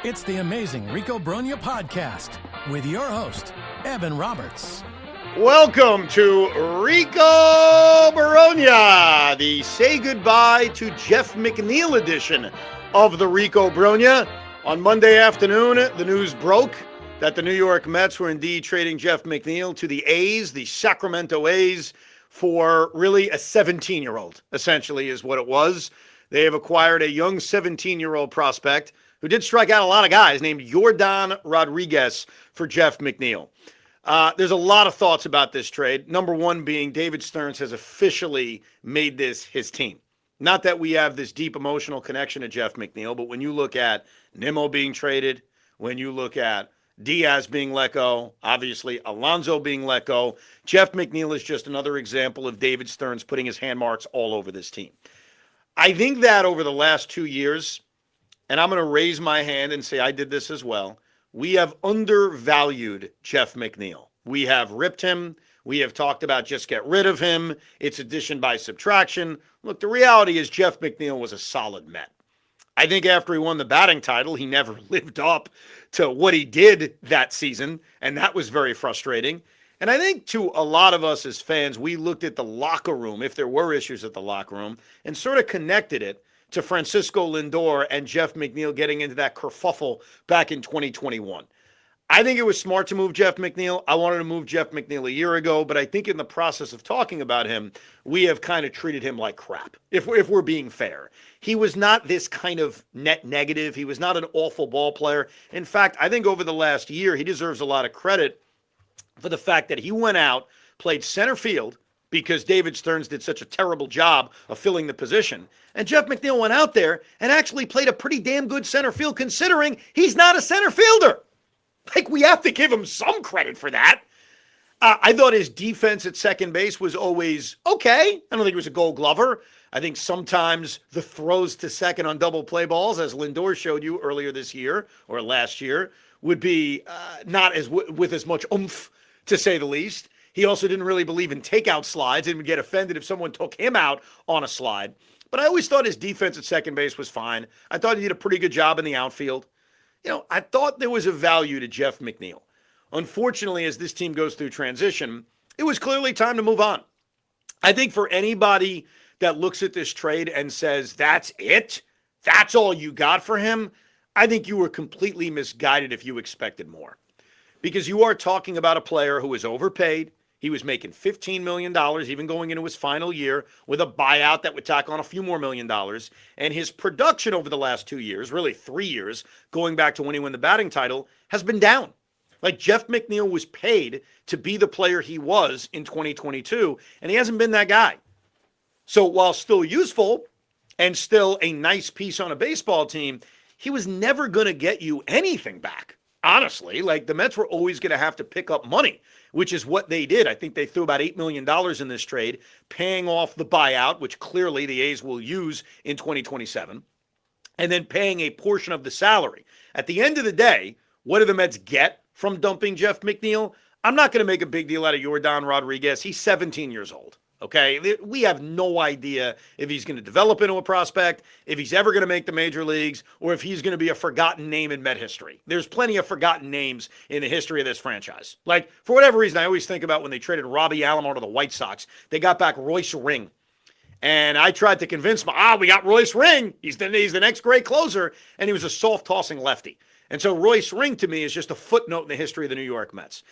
It's the amazing Rico Brogna podcast with your host, Evan Roberts. Welcome to Rico Brogna, the say goodbye to Jeff McNeil edition of the Rico Brogna. On Monday afternoon, the news broke that the New York Mets were indeed trading Jeff McNeil to the A's, the Sacramento A's, for really a 17-year-old, essentially, is what it was. They have acquired a young 17-year-old prospect who did strike out a lot of guys, named Yordan Rodriquez for Jeff McNeil. There's a lot of thoughts about this trade. Number one being David Stearns has officially made this his team. Not that we have this deep emotional connection to Jeff McNeil, but when you look at Nimmo being traded, when you look at Diaz being let go, obviously Alonso being let go, Jeff McNeil is just another example of David Stearns putting his hand marks all over this team. I think that over the last 2 years, and I'm going to raise my hand and say I did this as well, we have undervalued Jeff McNeil. We have ripped him. We have talked about just get rid of him. It's addition by subtraction. Look, the reality is Jeff McNeil was a solid Met. I think after he won the batting title, he never lived up to what he did that season, and that was very frustrating. And I think to a lot of us as fans, we looked at the locker room, if there were issues at the locker room, and sort of connected it to Francisco Lindor and Jeff McNeil getting into that kerfuffle back in 2021. I think it was smart to move Jeff McNeil. I wanted to move Jeff McNeil a year ago, but I think in the process of talking about him, we have kind of treated him like crap, if we're being fair. He was not this kind of net negative. He was not an awful ball player. In fact, I think over the last year, he deserves a lot of credit for the fact that he went out, played center field, because David Stearns did such a terrible job of filling the position. And Jeff McNeil went out there and actually played a pretty damn good center field considering he's not a center fielder. Like, we have to give him some credit for that. I thought his defense at second base was always okay. I don't think he was a Gold Glover. I think sometimes the throws to second on double play balls, as Lindor showed you earlier this year or last year, would be not as with as much oomph, to say the least. He also didn't really believe in takeout slides and would get offended if someone took him out on a slide. But I always thought his defense at second base was fine. I thought he did a pretty good job in the outfield. You know, I thought there was a value to Jeff McNeil. Unfortunately, as this team goes through transition, it was clearly time to move on. I think for anybody that looks at this trade and says, that's it, that's all you got for him, I think you were completely misguided if you expected more. Because you are talking about a player who was overpaid. He was making $15 million, even going into his final year, with a buyout that would tack on a few more $1 million. And his production over the last 2 years, really 3 years, going back to when he won the batting title, has been down. Like, Jeff McNeil was paid to be the player he was in 2022, and he hasn't been that guy. So while still useful and still a nice piece on a baseball team, he was never going to get you anything back. Honestly, like, the Mets were always going to have to pick up money, which is what they did. I think they threw about $8 million in this trade, paying off the buyout, which clearly the A's will use in 2027, and then paying a portion of the salary. At the end of the day, what do the Mets get from dumping Jeff McNeil? I'm not going to make a big deal out of Yordan Rodriquez. He's 17 years old. Okay, we have no idea if he's going to develop into a prospect, if he's ever going to make the major leagues, or if he's going to be a forgotten name in Met history. There's plenty of forgotten names in the history of this franchise. Like, for whatever reason, I always think about when they traded Robbie Alomar to the White Sox. They got back Royce Ring. And I tried to convince him, we got Royce Ring. He's the next great closer. And he was a soft-tossing lefty. And so Royce Ring, to me, is just a footnote in the history of the New York Mets.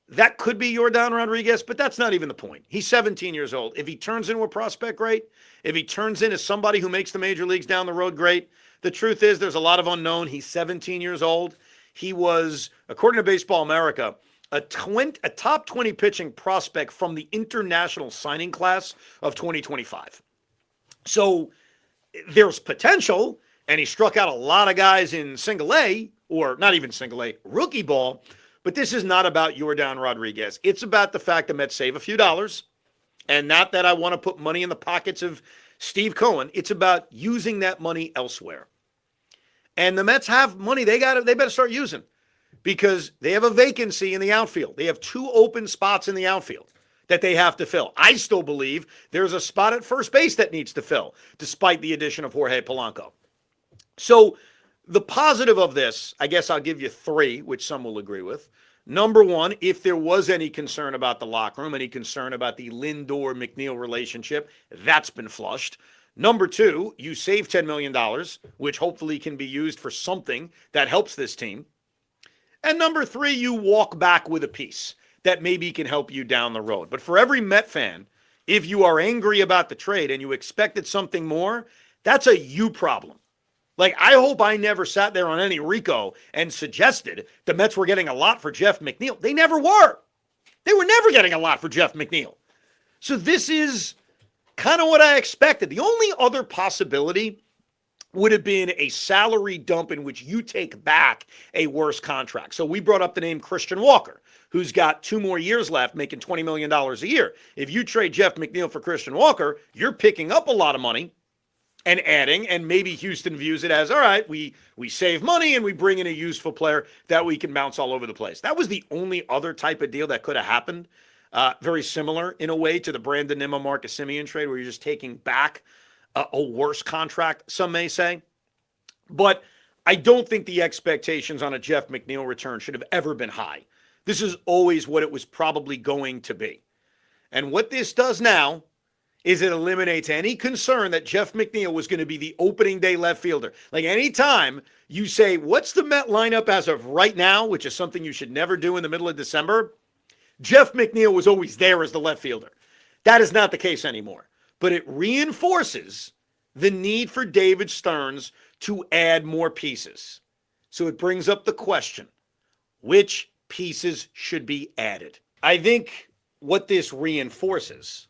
That could be Yordan Rodriquez, but that's not even the point. He's 17 years old. If he turns into a prospect, great. If he turns into somebody who makes the major leagues down the road, great. The truth is there's a lot of unknown. He's 17 years old. He was, according to Baseball America, a top 20 pitching prospect from the international signing class of 2025. So there's potential, and he struck out a lot of guys in single A, or not even single A, rookie ball. But this is not about Yordan Rodriquez. It's about the fact the Mets save a few dollars, and not that I want to put money in the pockets of Steve Cohen. It's about using that money elsewhere. And the Mets have money they better start using, because they have a vacancy in the outfield. They have 2 open spots in the outfield that they have to fill. I still believe there's a spot at first base that needs to fill, despite the addition of Jorge Polanco. So The positive of this, I guess I'll give you three, which some will agree with. Number one, if there was any concern about the locker room, any concern about the Lindor-McNeil relationship, that's been flushed. Number two, you save $10 million, which hopefully can be used for something that helps this team. And number three, you walk back with a piece that maybe can help you down the road. But for every Met fan, if you are angry about the trade and you expected something more, that's a you problem. Like, I hope I never sat there on any Rico and suggested the Mets were getting a lot for Jeff McNeil. They never were. They were never getting a lot for Jeff McNeil. So this is kind of what I expected. The only other possibility would have been a salary dump in which you take back a worse contract. So we brought up the name Christian Walker, who's got 2 more years left, making $20 million a year. If you trade Jeff McNeil for Christian Walker, you're picking up a lot of money and adding, and maybe Houston views it as, all right, we save money and we bring in a useful player that we can bounce all over the place. That was the only other type of deal that could have happened. Very similar in a way to the Brandon Nimmo, Marcus Semien trade, where you're just taking back a worse contract, some may say. But I don't think the expectations on a Jeff McNeil return should have ever been high. This is always what it was probably going to be. And what this does now is it eliminates any concern that Jeff McNeil was going to be the opening day left fielder. Like, anytime you say, what's the Met lineup as of right now, which is something you should never do in the middle of December, Jeff McNeil was always there as the left fielder. That is not the case anymore. But it reinforces the need for David Stearns to add more pieces. So it brings up the question, which pieces should be added? I think what this reinforces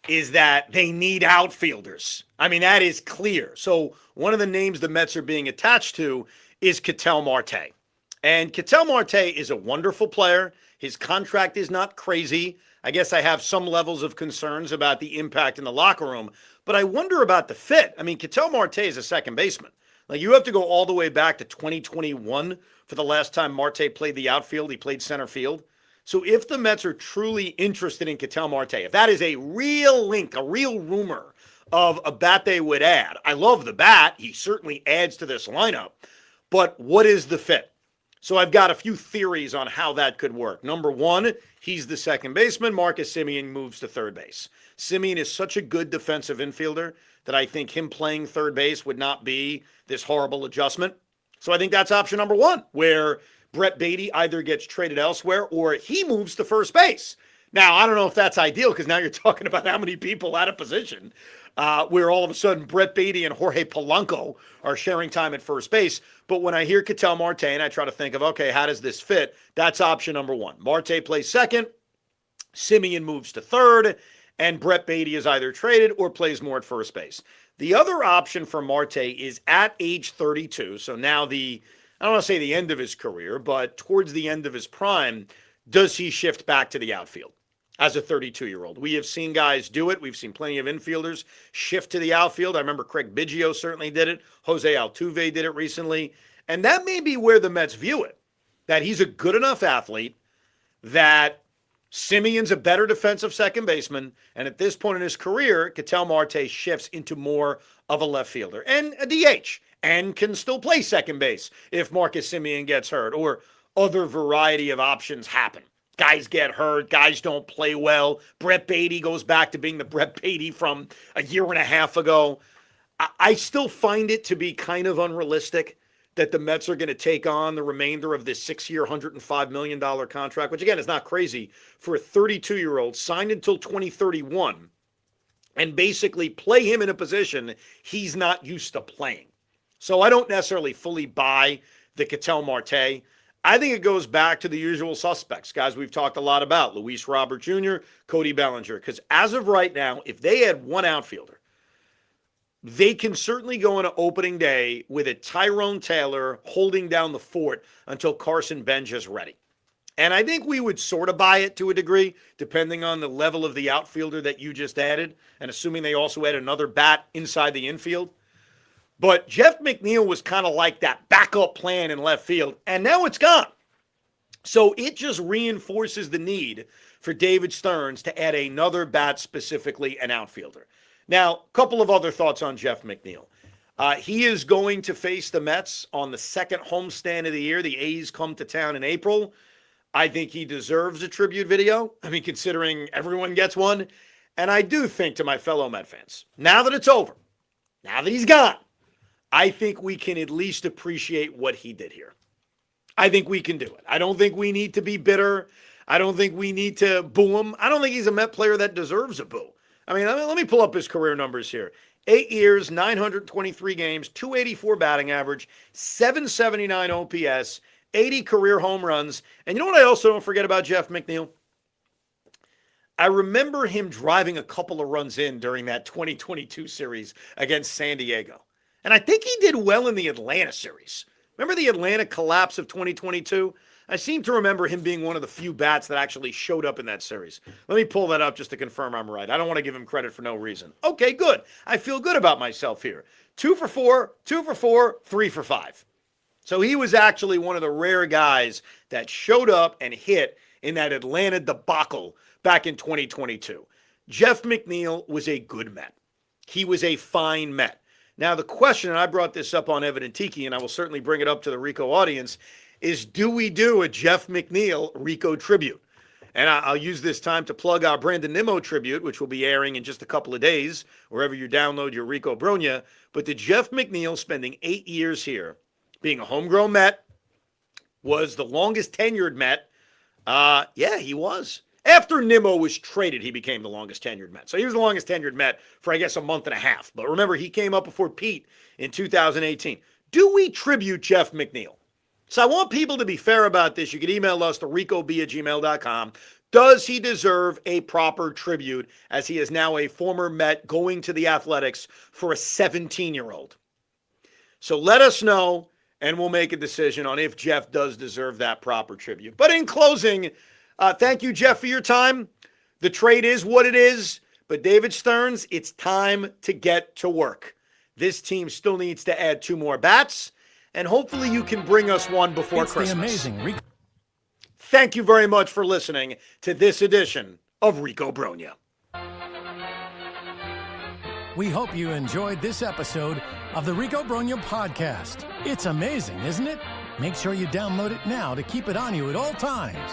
is that they need outfielders. I mean, that is clear. So one of the names the Mets are being attached to is Ketel Marte. And Ketel Marte is a wonderful player. His contract is not crazy. I guess I have some levels of concerns about the impact in the locker room, but I wonder about the fit. I mean, Ketel Marte is a second baseman. Like, you have to go all the way back to 2021 for the last time Marte played the outfield. He played center field. So if the Mets are truly interested in Ketel Marte, if that is a real link, a real rumor of a bat they would add, I love the bat. He certainly adds to this lineup. But what is the fit? So I've got a few theories on how that could work. Number one, he's the second baseman. Marcus Semien moves to third base. Semien is such a good defensive infielder that I think him playing third base would not be this horrible adjustment. So I think that's option number one, where Brett Beatty either gets traded elsewhere or he moves to first base. Now, I don't know if that's ideal, because now you're talking about how many people out of position, where all of a sudden Brett Beatty and Jorge Polanco are sharing time at first base. But when I hear Ketel Marte and I try to think of, okay, how does this fit? That's option number one. Marte plays second, Semien moves to third, and Brett Beatty is either traded or plays more at first base. The other option for Marte is at age 32, so now I don't want to say the end of his career, but towards the end of his prime, does he shift back to the outfield as a 32-year-old? We have seen guys do it. We've seen plenty of infielders shift to the outfield. I remember Craig Biggio certainly did it. Jose Altuve did it recently. And that may be where the Mets view it, that he's a good enough athlete, that Simeon's a better defensive second baseman, and at this point in his career, Ketel Marte shifts into more of a left fielder and a DH, and can still play second base if Marcus Semien gets hurt, or other variety of options happen. Guys get hurt, guys don't play well. Brett Beatty goes back to being the Brett Beatty from a year and a half ago. I still find it to be kind of unrealistic that the Mets are going to take on the remainder of this 6-year, $105 million contract, which again is not crazy, for a 32-year-old signed until 2031, and basically play him in a position he's not used to playing. So I don't necessarily fully buy the Ketel Marte. I think it goes back to the usual suspects, guys we've talked a lot about, Luis Robert Jr., Cody Bellinger, because as of right now, if they had one outfielder, they can certainly go into opening day with a Tyrone Taylor holding down the fort until Carson Bench is ready. And I think we would sort of buy it to a degree, depending on the level of the outfielder that you just added, and assuming they also add another bat inside the infield. But Jeff McNeil was kind of like that backup plan in left field, and now it's gone. So it just reinforces the need for David Stearns to add another bat, specifically an outfielder. Now, a couple of other thoughts on Jeff McNeil. He is going to face the Mets on the second homestand of the year. The A's come to town in April. I think he deserves a tribute video. I mean, considering everyone gets one. And I do think, to my fellow Met fans, now that it's over, now that he's gone, I think we can at least appreciate what he did here. I think we can do it. I don't think we need to be bitter. I don't think we need to boo him. I don't think he's a Met player that deserves a boo. I mean, let me pull up his career numbers here. 8 years, 923 games, 284 batting average, 779 OPS, 80 career home runs. And you know what I also don't forget about Jeff McNeil? I remember him driving a couple of runs in during that 2022 series against San Diego. And I think he did well in the Atlanta series. Remember the Atlanta collapse of 2022? I seem to remember him being one of the few bats that actually showed up in that series. Let me pull that up just to confirm I'm right. I don't want to give him credit for no reason. Okay, good. I feel good about myself here. 2 for 4, 2 for 4, 3 for 5. So he was actually one of the rare guys that showed up and hit in that Atlanta debacle back in 2022. Jeff McNeil was a good Met. He was a fine Met. Now, the question, and I brought this up on Evan and Tiki, and I will certainly bring it up to the Rico audience, is do we do a Jeff McNeil Rico tribute? And I'll use this time to plug our Brandon Nimmo tribute, which will be airing in just a couple of days, wherever you download your Rico Brogna. But the Jeff McNeil spending 8 years here, being a homegrown Met, was the longest tenured Met. Yeah, he was. After Nimmo was traded, he became the longest tenured Met. So he was the longest tenured Met for, I guess, a month and a half. But remember, he came up before Pete in 2018. Do we tribute Jeff McNeil? So I want people to be fair about this. You can email us to ricob@gmail.com. Does he deserve a proper tribute, as he is now a former Met going to the Athletics for a 17-year-old? So let us know, and we'll make a decision on if Jeff does deserve that proper tribute. But in closing, thank you, Jeff, for your time. The trade is what it is. But David Stearns, it's time to get to work. This team still needs to add 2 more bats. And hopefully you can bring us one before Christmas. The amazing Rico. Thank you very much for listening to this edition of Rico Brogna. We hope you enjoyed this episode of the Rico Brogna podcast. It's amazing, isn't it? Make sure you download it now to keep it on you at all times.